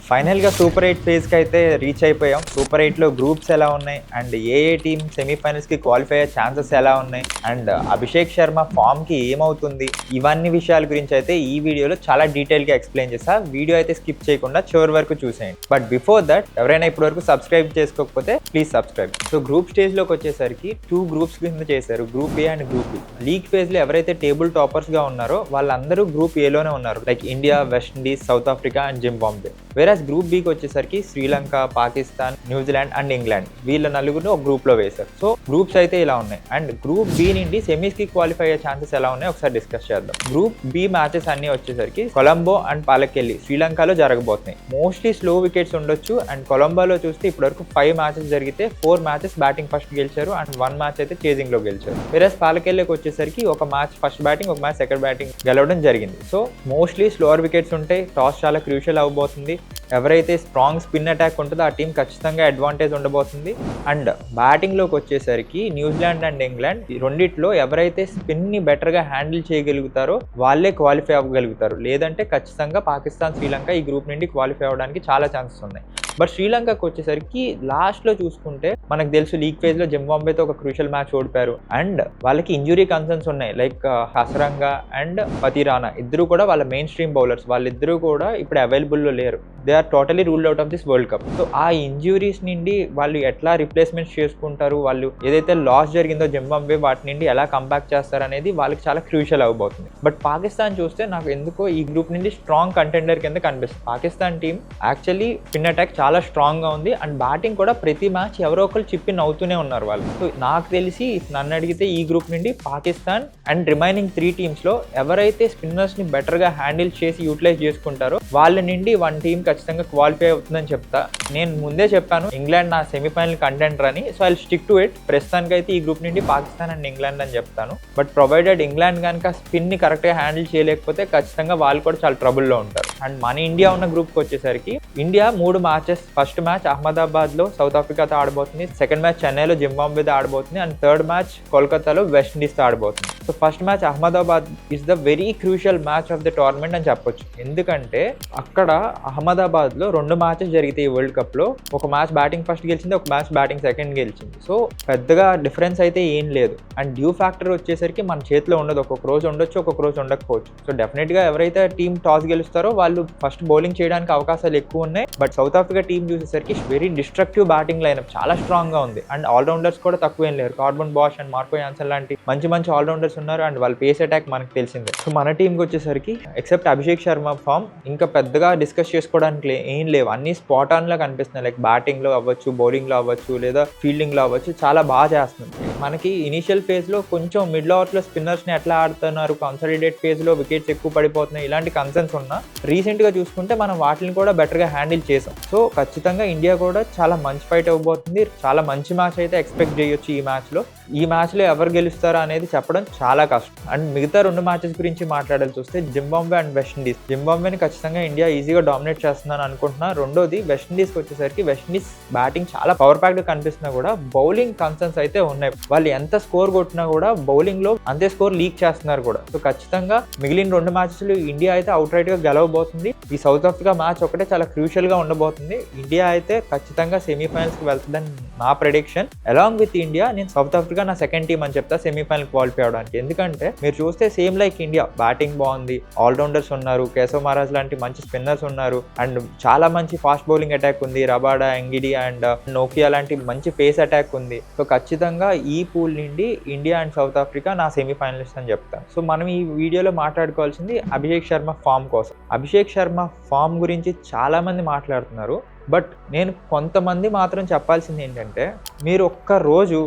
ఫైనల్గా సూపర్ 8 ఫేజ్కి అయితే రీచ్ అయిపోయాం. సూపర్ 8లో గ్రూప్స్ ఎలా ఉన్నాయి అండ్ ఏ టీమ్ సెమీఫైనల్స్కి క్వాలిఫై అయ్యే ఛాన్సెస్ ఎలా ఉన్నాయి అండ్ అభిషేక్ శర్మ ఫామ్కి ఏమవుతుంది, ఇవన్నీ విషయాల గురించి అయితే ఈ వీడియోలో చాలా డీటెయిల్గా ఎక్స్ప్లెయిన్ చేస్తా. వీడియో అయితే స్కిప్ చేయకుండా చివరి వరకు చూసేయండి. బట్ బిఫోర్ దట్ ఎవరైనా ఇప్పటి వరకు సబ్స్క్రైబ్ చేసుకోకపోతే ప్లీజ్ సబ్స్క్రైబ్. సో గ్రూప్ స్టేజ్లోకి వచ్చేసరికి 2 గ్రూప్స్ కింద చేశారు, group A and group B. League ఫేజ్లో ఎవరైతే టేబుల్ టాపర్స్గా ఉన్నారో వాళ్ళందరూ గ్రూప్ ఏలోనే ఉన్నారు, like India, West Indies, South Africa and Zimbabwe. వేరే గ్రూప్ బికి వచ్చేసరికి Sri Lanka, Pakistan, New Zealand and England, వీళ్ళ నలుగురిని ఒక గ్రూప్లో వేశారు. సో గ్రూప్స్ అయితే ఇలా ఉన్నాయి. అండ్ గ్రూప్ బి నుండి సెమీస్కి క్వాలిఫై అయ్యే ఛాన్సెస్ ఎలా ఉన్నాయో ఒకసారి డిస్కస్ చేద్దాం. గ్రూప్ బి మ్యాచెస్ అన్ని వచ్చేసరికి కొలంబో అండ్ పాలకెల్లి శ్రీలంకలో జరగబోతున్నాయి. మోస్ట్లీ స్లో వికెట్స్ ఉండొచ్చు. అండ్ కొలంబోలో చూస్తే ఇప్పటివరకు 5 మ్యాచెస్ జరిగితే 4 మ్యాచెస్ బ్యాటింగ్ ఫస్ట్ గెలిచారు అండ్ 1 మ్యాచ్ అయితే చేజింగ్ లో గెలిచారు. వేరే పాలకెల్లికి వచ్చేసరికి ఒక మ్యాచ్ ఫస్ట్ బ్యాటింగ్, ఒక మ్యాచ్ సెకండ్ బ్యాటింగ్ గెలవడం జరిగింది. సో మోస్ట్లీ స్లోవర్ వికెట్స్ ఉంటాయి. టాస్ చాలా క్రూషియల్ అవ్వబోతుంది. ఎవరైతే స్ట్రాంగ్ స్పిన్ అటాక్ ఉంటుందో ఆ టీం ఖచ్చితంగా అడ్వాంటేజ్ ఉండబోతుంది. అండ్ బ్యాటింగ్లోకి వచ్చేసరికి న్యూజిలాండ్ అండ్ ఇంగ్లాండ్ ఈ రెండిట్లో ఎవరైతే స్పిన్ని బెటర్గా హ్యాండిల్ చేయగలుగుతారో వాళ్ళే క్వాలిఫై అవ్వగలుగుతారు. లేదంటే ఖచ్చితంగా పాకిస్తాన్, శ్రీలంక ఈ గ్రూప్ నుండి క్వాలిఫై అవ్వడానికి చాలా ఛాన్సెస్ ఉన్నాయి. బట్ శ్రీలంకకు వచ్చేసరికి లాస్ట్లో చూసుకుంటే మనకు తెలుసు లీగ్ ఫేజ్లో జింబాబ్వేతో ఒక క్రూషియల్ మ్యాచ్ ఓడిపారు. అండ్ వాళ్ళకి ఇంజురీ కన్సర్న్స్ ఉన్నాయి, లైక్ హసరంగా అండ్ పతిరానా ఇద్దరు కూడా వాళ్ళ మెయిన్ స్ట్రీమ్ బౌలర్స్, వాళ్ళిద్దరూ కూడా ఇప్పుడు అవైలబుల్లో లేరు. They are totally ruled out of this world cup. So ఆ ఇంజురీస్ నుండి వాళ్ళు ఎట్లా రిప్లేస్మెంట్స్ చేసుకుంటారు, వాళ్ళు ఏదైతే లాస్ జరిగిందో జింబాబ్వే వాటి నుండి ఎలా కంబ్యాక్ చేస్తారు అనేది వాళ్ళకి చాలా క్రూషియల్ అవబోతుంది. బట్ పాకిస్తాన్ చూస్తే నాకు ఎందుకో ఈ గ్రూప్ నుండి స్ట్రాంగ్ కంటెండర్ కింద కనిపిస్తుంది. Pakistan team actually spin attack చాలా స్ట్రాంగ్గా ఉంది. అండ్ బ్యాటింగ్ కూడా ప్రతి మ్యాచ్ ఎవరో ఒకరు చిప్పిన్ అవుతూనే ఉన్నారు వాళ్ళు. సో నాకు తెలిసి నన్ను అడిగితే ఈ గ్రూప్ నుండి పాకిస్తాన్ అండ్ రిమైనింగ్ 3 టీమ్స్లో ఎవరైతే స్పిన్నర్స్ని బెటర్గా హ్యాండిల్ చేసి యూటిలైజ్ చేసుకుంటారో వాళ్ళ నుండి 1 టీం ఖచ్చితంగా క్వాలిఫై అవుతుందని చెప్తా. నేను ముందే చెప్పాను ఇంగ్లాండ్ నా సెమీఫైనల్ కంటెండర్ అని. So I stick to it. ప్రస్తుతానికి అయితే ఈ గ్రూప్ నుండి పాకిస్తాన్ అండ్ ఇంగ్లాండ్ అని చెప్తాను. బట్ ప్రొవైడెడ్ ఇంగ్లాండ్ కనుక స్పిన్ని కరెక్ట్గా హ్యాండిల్ చేయలేకపోతే ఖచ్చితంగా వాళ్ళు కూడా చాలా ట్రబుల్లో ఉంటారు. అండ్ మన ఇండియా ఉన్న గ్రూప్కి వచ్చేసరికి ఇండియా 3 మ్యాచెస్, ఫస్ట్ మ్యాచ్ అహ్మదాబాద్లో సౌత్ ఆఫ్రికాతో ఆడబోతుంది, సెకండ్ మ్యాచ్ చెన్నైలో జింబాబ్వేతో ఆడబోతుంది అండ్ థర్డ్ మ్యాచ్ కోల్కతాలో వెస్టిండీస్తో ఆడబోతుంది. So first match Ahmedabad is the very crucial match of the tournament అని చెప్పొచ్చు. ఎందుకంటే అక్కడ అహ్మదాబాద్లో 2 మ్యాచెస్ జరిగితే ఈ వరల్డ్ కప్లో ఒక మ్యాచ్ బ్యాటింగ్ ఫస్ట్ గెలిచింది, ఒక మ్యాచ్ బ్యాటింగ్ సెకండ్ గెలిచింది. సో పెద్దగా డిఫరెన్స్ అయితే ఏం లేదు. అండ్ డ్యూ ఫ్యాక్టర్ వచ్చేసరికి మన చేతిలో ఉండదు. ఒక్కొక్క రోజు ఉండొచ్చు, ఒక్కొక్క రోజు ఉండకపోవచ్చు. సో డెఫినెట్గా ఎవరైతే టీం టాస్ గెలుస్తారో వాళ్ళు ఫస్ట్ బౌలింగ్ చేయడానికి అవకాశాలు ఎక్కువ ఉన్నాయి. బట్ సౌత్ ఆఫ్రికా టీం చూసేసరికి వెరీ డిస్ట్రక్టివ్ బ్యాటింగ్ లైనప్ చాలా స్ట్రాంగ్ గా ఉంది. అండ్ ఆల్రౌండర్స్ కూడా తక్కువేం లేరు. Corbin Bosch and Marco Jansen లాంటి మంచి ఆల్రౌండర్స్ ఉన్నారు. అండ్ వాళ్ళ పేస్ అటాక్ మనకు తెలిసిందే. సో మన టీంకి వచ్చేసరికి ఎక్సెప్ట్ అభిషేక్ శర్మ ఫామ్ ఇంకా పెద్దగా డిస్కస్ చేసుకోవడానికి ఏం లేవు. అన్ని స్పాట్ ఆన్ లా కనిపిస్తున్నాయి. లైక్ బ్యాటింగ్ లో అవ్వచ్చు, బౌలింగ్ లో అవ్వచ్చు, లేదా ఫీల్డింగ్ లో అవ్వచ్చు, చాలా బాగా చేస్తుంది. మనకి ఇనిషియల్ ఫేజ్ లో కొంచెం మిడిల్ ఓవర్స్ లో స్పిన్నర్స్ ని ఎట్లా ఆడుతున్నారు, కన్సాలిడేట్ ఫేజ్ లో వికెట్స్ ఎక్కువ పడిపోతున్నాయి, ఇలాంటి కన్సర్న్స్ ఉన్నా రీసెంట్ గా చూసుకుంటే మనం వాటిని కూడా బెటర్ గా హ్యాండిల్ చేసాం. సో ఖచ్చితంగా ఇండియా కూడా చాలా మంచి ఫైట్ అవ్వబోతుంది. చాలా మంచి మ్యాచ్ అయితే ఎక్స్పెక్ట్ చేయొచ్చు ఈ మ్యాచ్లో. ఈ మ్యాచ్లో ఎవరు గెలుస్తారా అనేది చెప్పడం చాలా కష్టం. అండ్ మిగతా 2 మ్యాచెస్ గురించి మాట్లాడాల్సి వస్తే జింబాబ్వే అండ్ వెస్టిండీస్. జింబాబ్వేని ఖచ్చితంగా ఇండియా ఈజీగా డామినేట్ చేస్తుందని అనుకుంటున్నా. రెండోది వెస్టిండీస్కి వచ్చేసరికి వెస్టిండీస్ బ్యాటింగ్ చాలా పవర్ ప్యాక్గా కనిపిస్తున్నా కూడా బౌలింగ్ కన్సర్న్స్ అయితే ఉన్నాయి. వాళ్ళు ఎంత స్కోర్ కొట్టినా కూడా బౌలింగ్లో అంతే స్కోర్ లీక్ చేస్తున్నారు కూడా. సో ఖచ్చితంగా మిగిలిన 2 మ్యాచెస్లు ఇండియా అయితే అవుట్ రైట్గా గెలవబోతుంది. ఈ సౌత్ ఆఫ్రికా మ్యాచ్ ఒకటే చాలా క్రూషియల్గా ఉండబోతుంది. ఇండియా అయితే ఖచ్చితంగా సెమీఫైనల్స్కి వెళ్తుందని నా ప్రెడిక్షన్. అలాంగ్ విత్ ఇండియా నేను సౌత్ ఆఫ్రికా నా సెకండ్ టీం అని చెప్తా సెమీఫైనల్ క్వాలిఫై అవడానికి. ఎందుకంటే మీరు చూస్తే సేమ్ లైక్ ఇండియా బ్యాటింగ్ బాగుంది, ఆల్రౌండర్స్ ఉన్నారు, కేశవ్ మహారాజ్ లాంటి మంచి స్పిన్నర్స్ ఉన్నారు, అండ్ చాలా మంచి ఫాస్ట్ బౌలింగ్ అటాక్ ఉంది, రబాడా, ఎంగిడి అండ్ నోకియా లాంటి మంచి పేస్ అటాక్ ఉంది. సో ఖచ్చితంగా ఈ పూల్ నుండి ఇండియా అండ్ సౌత్ ఆఫ్రికా నా సెమీఫైనలిస్ట్ అని చెప్తాను. సో మనం ఈ వీడియోలో మాట్లాడుకోవాల్సింది అభిషేక్ శర్మ ఫామ్ కోసం. అభిషేక్ శర్మ ఫామ్ గురించి చాలా మంది మాట్లాడుతున్నారు. బట్ నేను కొంతమంది మాత్రం చెప్పాల్సింది ఏంటంటే మీరు ఒక్క రోజు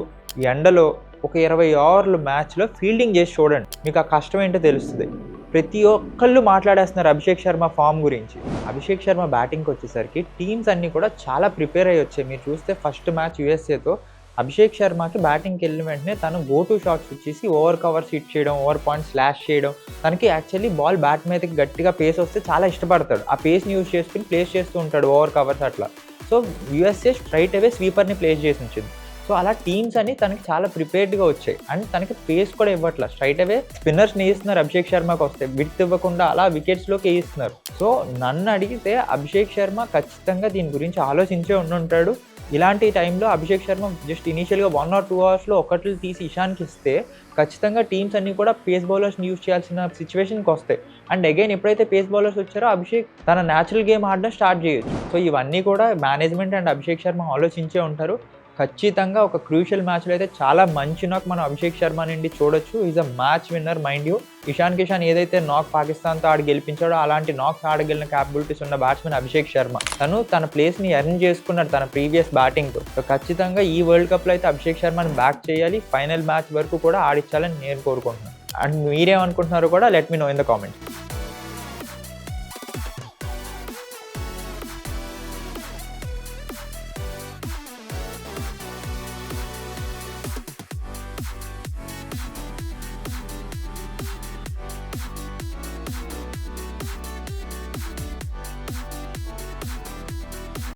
ఎండలో ఒక 20 ఓవర్లు మ్యాచ్లో ఫీల్డింగ్ చేసి చూడండి, మీకు ఆ కష్టం ఏంటో తెలుస్తుంది. ప్రతి ఒక్కళ్ళు మాట్లాడేస్తున్నారు అభిషేక్ శర్మ ఫామ్ గురించి. అభిషేక్ శర్మ బ్యాటింగ్కి వచ్చేసరికి టీమ్స్ అన్నీ కూడా చాలా ప్రిపేర్ అయ్యి వచ్చాయి. మీరు చూస్తే ఫస్ట్ మ్యాచ్ యూఎస్ఏతో అభిషేక్ శర్మకి బ్యాటింగ్కి వెళ్ళిన వెంటనే తను గో టు షాట్స్ ఇచ్చేసి ఓవర్ కవర్స్ హిట్ చేయడం, ఓవర్ పాయింట్ స్లాష్ చేయడం. తనకి యాక్చువల్లీ బాల్ బ్యాట్ మీదకి గట్టిగా పేస్ వస్తే చాలా ఇష్టపడతాడు. ఆ పేస్ని యూజ్ చేసుకుని ప్లేస్ చేస్తూ ఉంటాడు ఓవర్ కవర్స్ అట్లా. సో యూఎస్ఏ స్ట్రైట్ అవే స్వీపర్ని ప్లేస్ చేసి ఉంచింది. సో అలా టీమ్స్ అని తనకి చాలా ప్రిపేర్డ్గా వచ్చాయి అండ్ తనకి పేస్ కూడా ఇవ్వట్లేదు. స్ట్రైట్ అవే స్పిన్నర్స్ వేయిస్తున్నారు అభిషేక్ శర్మకు వస్తే, విడ్త్ ఇవ్వకుండా అలా వికెట్స్లోకి వేయిస్తున్నారు. సో నన్ను అడిగితే అభిషేక్ శర్మ ఖచ్చితంగా దీని గురించి ఆలోచించే ఉండుంటాడు. ఇలాంటి టైంలో అభిషేక్ శర్మ జస్ట్ ఇనీషియల్గా 1 or 2 అవర్స్లో ఒకటి తీసి ఇషాన్కి ఇస్తే ఖచ్చితంగా టీమ్స్ అన్నీ కూడా పేస్ బౌలర్స్ని యూజ్ చేయాల్సిన సిచ్యువేషన్కి వస్తాయి. అండ్ అగైన్ ఎప్పుడైతే పేస్ బౌలర్స్ వచ్చారో అభిషేక్ తన న్యాచురల్ గేమ్ ఆడడం స్టార్ట్ చేయొచ్చు. సో ఇవన్నీ కూడా మేనేజ్మెంట్ అండ్ అభిషేక్ శర్మ ఆలోచించే ఉంటారు. ఖచ్చితంగా ఒక క్రూషియల్ మ్యాచ్లో అయితే చాలా మంచి నాక్ మనం అభిషేక్ శర్మ నుండి చూడొచ్చు. Is a match winner mind you. Ishan Kishan ఏదైతే నాక్ పాకిస్తాన్తో ఆడి గెలిపించాడో అలాంటి నాక్స్ ఆడగలిగిన క్యాపబిలిటీస్ ఉన్న బ్యాట్స్మెన్ అభిషేక్ శర్మ. తన ప్లేస్ని ఎర్న్ చేసుకున్నాడు తన ప్రీవియస్ బ్యాటింగ్తో. సో ఖచ్చితంగా ఈ వరల్డ్ కప్లో అయితే అభిషేక్ శర్మని బ్యాక్ చేయాలి, ఫైనల్ మ్యాచ్ వరకు కూడా ఆడించాలని నేను కోరుకుంటున్నాను. అండ్ మీరేమనుకుంటున్నారో కూడా let me know in the comments.